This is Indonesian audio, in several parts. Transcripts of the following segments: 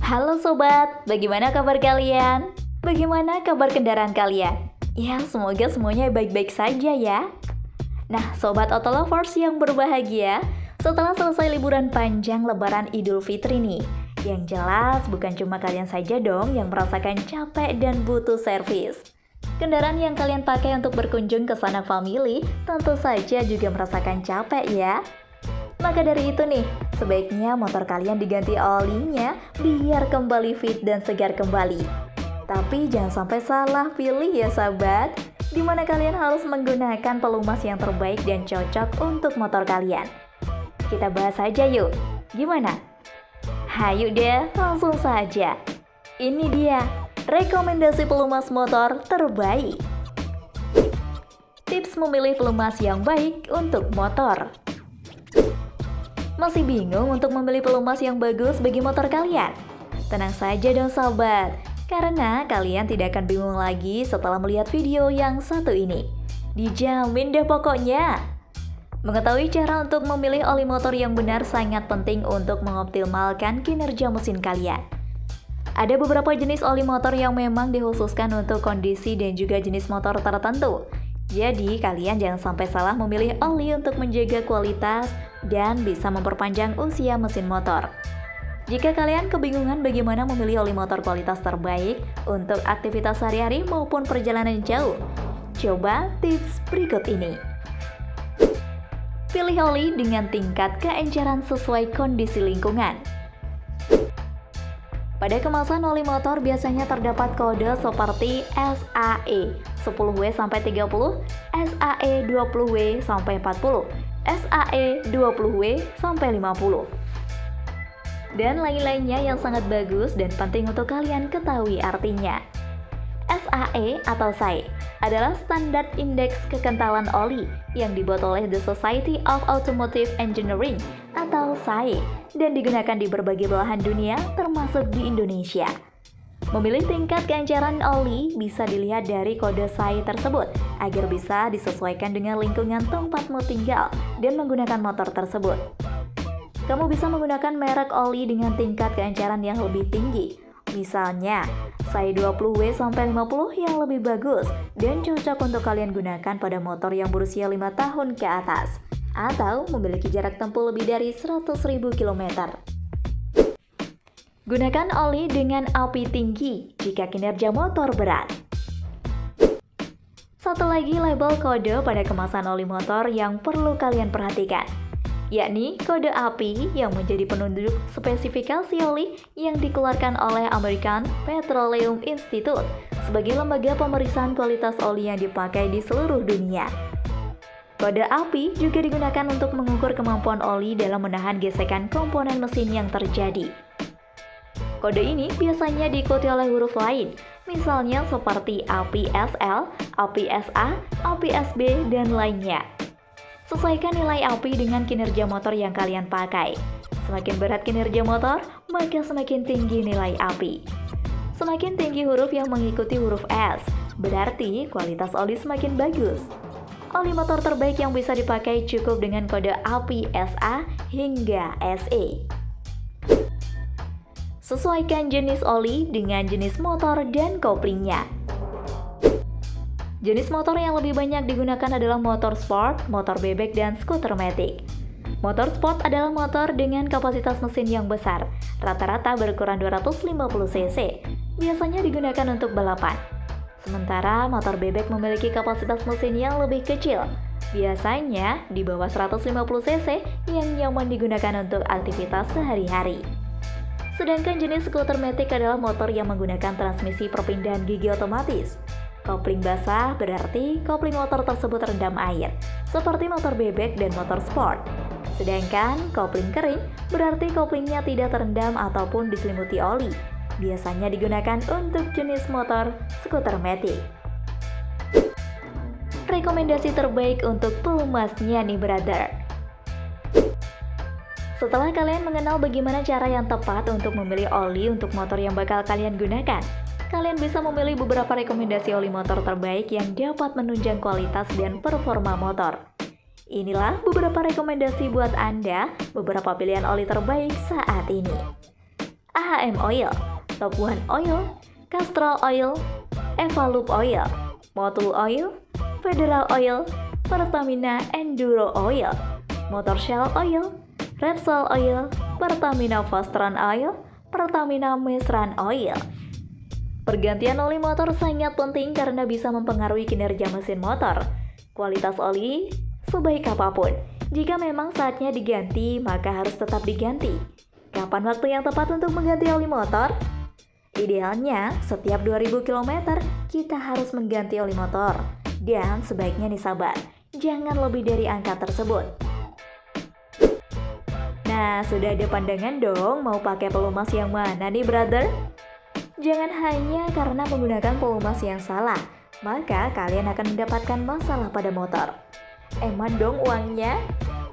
Halo sobat, bagaimana kabar kalian? Bagaimana kabar kendaraan kalian? Ya, semoga semuanya baik-baik saja ya. Nah, sobat Autolovers yang berbahagia, setelah selesai liburan panjang Lebaran Idul Fitri nih, yang jelas bukan cuma kalian saja dong yang merasakan capek dan butuh servis. Kendaraan yang kalian pakai untuk berkunjung ke sanak famili tentu saja juga merasakan capek ya. Maka dari itu nih, sebaiknya motor kalian diganti olinya biar kembali fit dan segar kembali. Tapi jangan sampai salah pilih ya sahabat, dimana kalian harus menggunakan pelumas yang terbaik dan cocok untuk motor kalian. Kita bahas aja yuk, gimana? Hayu deh, langsung saja. Ini dia, rekomendasi pelumas motor terbaik. Tips memilih pelumas yang baik untuk motor. Masih bingung untuk membeli pelumas yang bagus bagi motor kalian? Tenang saja dong sobat, karena kalian tidak akan bingung lagi setelah melihat video yang satu ini. Dijamin deh pokoknya. Mengetahui cara untuk memilih oli motor yang benar sangat penting untuk mengoptimalkan kinerja mesin kalian. Ada beberapa jenis oli motor yang memang dikhususkan untuk kondisi dan juga jenis motor tertentu. Jadi kalian jangan sampai salah memilih oli untuk menjaga kualitas dan bisa memperpanjang usia mesin motor. Jika kalian kebingungan bagaimana memilih oli motor kualitas terbaik untuk aktivitas sehari-hari maupun perjalanan jauh, coba tips berikut ini. Pilih oli dengan tingkat keenceran sesuai kondisi lingkungan. Pada kemasan oli motor biasanya terdapat kode seperti SAE 10W-30, SAE 20W-40, SAE 20W-50, dan lain-lainnya yang sangat bagus dan penting untuk kalian ketahui artinya. SAE atau SAE adalah standar indeks kekentalan oli yang dibuat oleh The Society of Automotive Engineering atau SAE dan digunakan di berbagai belahan dunia termasuk di Indonesia. Memilih tingkat keenceran oli bisa dilihat dari kode SAE tersebut agar bisa disesuaikan dengan lingkungan tempatmu tinggal dan menggunakan motor tersebut. Kamu bisa menggunakan merek oli dengan tingkat keenceran yang lebih tinggi. Misalnya, SAE 20W-50 yang lebih bagus dan cocok untuk kalian gunakan pada motor yang berusia 5 tahun ke atas atau memiliki jarak tempuh lebih dari 100.000 km. Gunakan oli dengan api tinggi jika kinerja motor berat. Satu lagi label kode pada kemasan oli motor yang perlu kalian perhatikan, yakni kode API yang menjadi penunjuk spesifikasi oli yang dikeluarkan oleh American Petroleum Institute sebagai lembaga pemeriksaan kualitas oli yang dipakai di seluruh dunia. Kode API juga digunakan untuk mengukur kemampuan oli dalam menahan gesekan komponen mesin yang terjadi. Kode ini biasanya diikuti oleh huruf lain, misalnya seperti API-SL, API-SA, API-SB, dan lainnya. Sesuaikan nilai API dengan kinerja motor yang kalian pakai. Semakin berat kinerja motor, maka semakin tinggi nilai API. Semakin tinggi huruf yang mengikuti huruf S, berarti kualitas oli semakin bagus. Oli motor terbaik yang bisa dipakai cukup dengan kode API SA hingga SE. Sesuaikan jenis oli dengan jenis motor dan koplingnya. Jenis motor yang lebih banyak digunakan adalah motor sport, motor bebek, dan skuter matic. Motor sport adalah motor dengan kapasitas mesin yang besar, rata-rata berukuran 250 cc, biasanya digunakan untuk balapan. Sementara motor bebek memiliki kapasitas mesin yang lebih kecil, biasanya di bawah 150 cc yang nyaman digunakan untuk aktivitas sehari-hari. Sedangkan jenis skuter matic adalah motor yang menggunakan transmisi perpindahan gigi otomatis. Kopling basah berarti kopling motor tersebut rendam air, seperti motor bebek dan motor sport. Sedangkan kopling kering berarti koplingnya tidak terendam ataupun diselimuti oli. Biasanya digunakan untuk jenis motor skuter matic. Rekomendasi terbaik untuk pelumasnya nih brother. Setelah kalian mengenal bagaimana cara yang tepat untuk memilih oli untuk motor yang bakal kalian gunakan, kalian bisa memilih beberapa rekomendasi oli motor terbaik yang dapat menunjang kualitas dan performa motor. Inilah beberapa rekomendasi buat Anda, beberapa pilihan oli terbaik saat ini. AHM Oil, Top One Oil, Castrol Oil, Evalup Oil, Motul Oil, Federal Oil, Pertamina Enduro Oil, Motor Shell Oil, Repsol Oil, Pertamina Fastran Oil, Pertamina Mesran Oil. Pergantian oli motor sangat penting karena bisa mempengaruhi kinerja mesin motor. Kualitas oli sebaik apapun, jika memang saatnya diganti, maka harus tetap diganti. Kapan waktu yang tepat untuk mengganti oli motor? Idealnya, setiap 2000 km kita harus mengganti oli motor. Dan sebaiknya nih sahabat, jangan lebih dari angka tersebut. Nah, sudah ada pandangan dong mau pakai pelumas yang mana nih brother? Jangan hanya karena menggunakan pelumas yang salah, maka kalian akan mendapatkan masalah pada motor. Eman dong uangnya?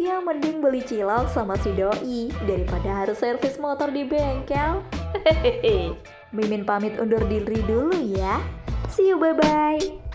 Ya mending beli cilok sama si doi daripada harus servis motor di bengkel. Hehehe. Mimin pamit undur diri dulu ya. See you, bye-bye.